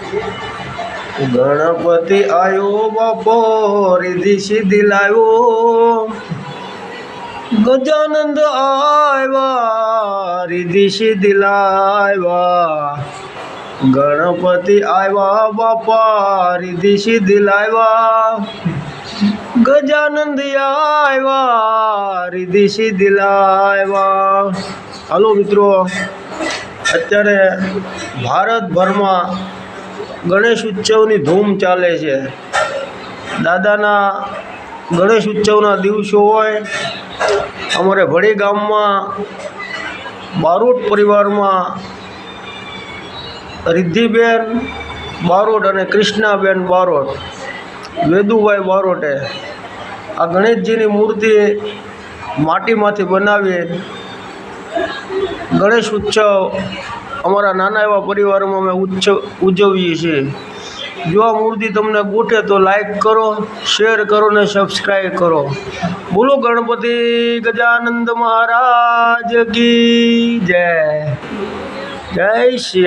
ગણપતિ આયો બાપો રીધિ સિદ્ધિ લાવ્યો, ગજાનંદ આવ્યા રીધિ સિદ્ધિ લાવ્યા, ગણપતિ આવ્યા બાપા રીધિ સિદ્ધિ લાવ્યા, ગજાનંદ આવ્યા રીધિ સિદ્ધિ લાવ્યા। હાલો મિત્રો, અત્યારે ભારતભરમાં ગણેશ ઉત્સવની ધૂમ ચાલે છે। દાદાના ગણેશ ઉત્સવના દિવસો હોય અમારે ભડી ગામમાં બારોટ પરિવારમાં રિદ્ધિબેન બારોટ અને કૃષ્ણાબેન બારોટ, વેદુભાઈ બારોટે આ ગણેશજીની મૂર્તિ માટીમાંથી બનાવી ગણેશ ઉત્સવ અમારા નાના એવા પરિવારમાં અમે ઉજવીએ છીએ। જો આ મૂર્તિ તમને ગોઠે તો લાઈક કરો, શેર કરો ને સબસ્ક્રાઈબ કરો। બોલો ગણપતિ ગજાનંદ મહારાજ કી જય, જય શ્રી